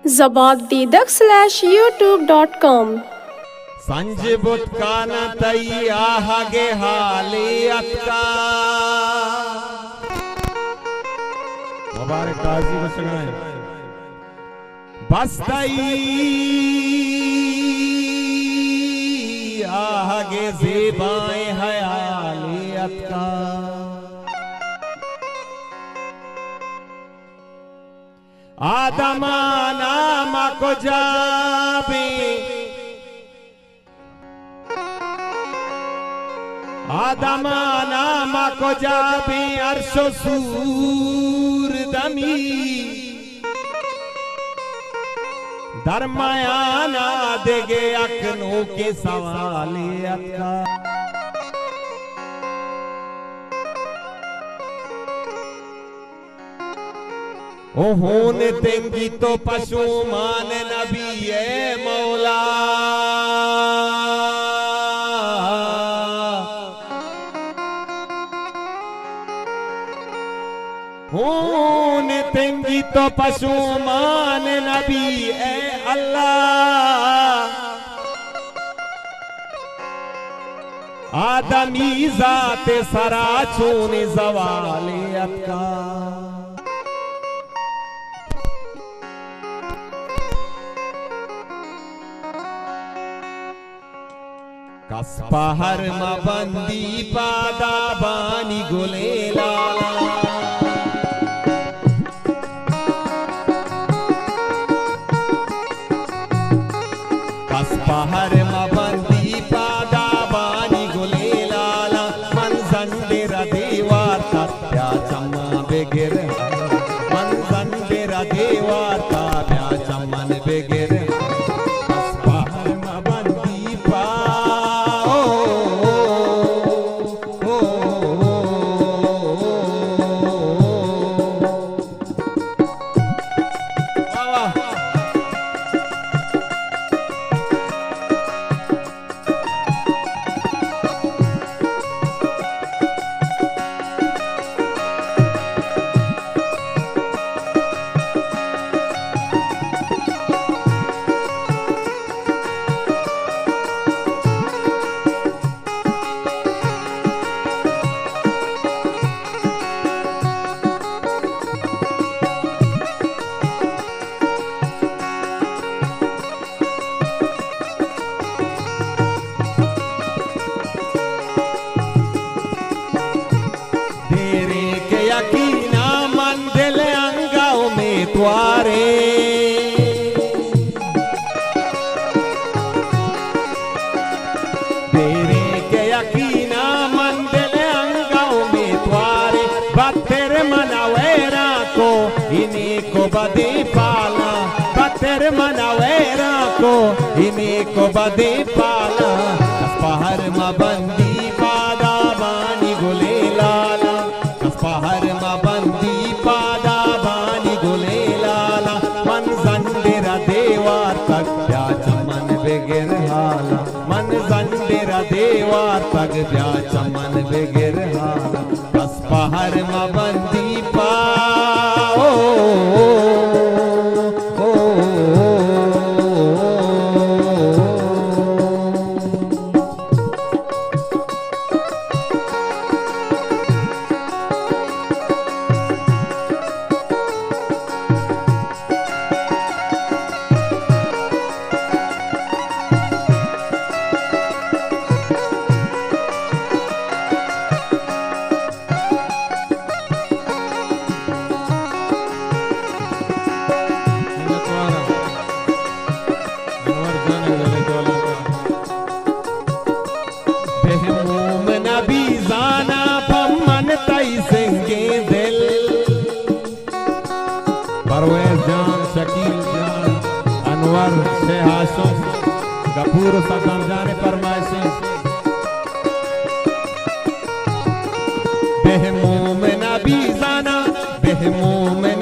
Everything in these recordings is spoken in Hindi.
zabaddidak/youtube.com संजबुत कान तई आहगे हालियत का मुबारक काजी बसगाए बस्तई आहगे ज़ेबाए हयालियत का आदमा नामा को जाबे आदमा नामा को जाबे अर्शो सूर दमी दरमयाना देगे अकनों के सवालियत का ओहोन तेंगी तो पशु मान नबी ए मौला होन तेंगी तो पशु मान नबी ए अल्लाह आदमी जात सरा चून जवालियत का कसपहर मबंदी पादा बानी गुले लाला कसपहर मबंदी पादा बानी गुले लाला मन जंडेरा देवार का प्या चम्मा बेगिर मन जंडेरा देवार का प्या चम्मन बेगिर यकीना मंदिल अंगाओं में द्वारे तेरे के यकीना मंदिल अंगाओं में द्वारे बत्तर मनवेरा को इन्हीं को बदे पाला बत्तर मनवेरा को इन्हीं को बदे पाला कसपहर मबंदी पादा बानी गुले लाला कसपहर मबंदी पादा बानी गुले लाला मन जंडेरा देवार तक प्या चमन बेगिर हाला मन जंडेरा देवार तक प्या चमन बेगिर हाला कसपहर मबंदी पाओ परवेज जान शकील जान अनवर से हाशम गफूर सदम जाने फरमाइशें बेहमूम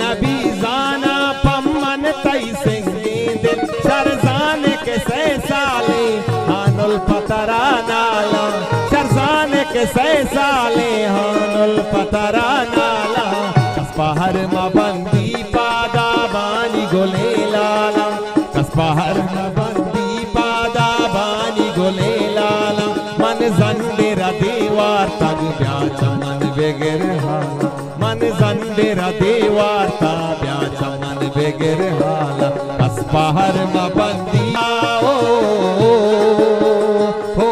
नबी जाना पम्मन तई सिंगे दिल शरजान के से साले हानुल पतरा नाला शरजान के से साले हानुल पतरा नाला कसपहर मबंदी पादा बानी गोले लाला देवाता ब्याचा मन बेगर हाला कस पहार मा बंदी आओ हो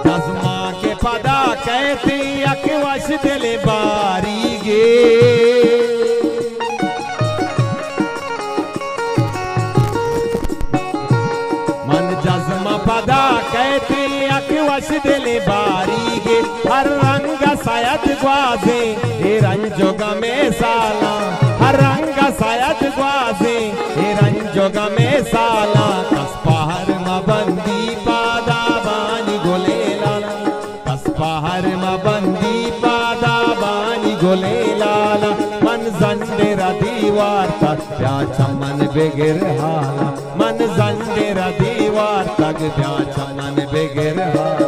दसमा के पदा कहते अखवश दिले बारी गे मन जज्मा पदा कहते अखवश दिले बारी गे हर रंग शायद ग्वाजे हे रंजोग में साला हर रंग शायद ग्वाजे हे रंजोग में साला कस पहार मा बंदी पादा बानी गोले पहार मा बंदी पादा बानी गोले लाला मन जंडेरा दीवार तक ब्याचा मन बेगर हाला मन जंडेरा दीवार तक ब्याचा मन बेगर हाला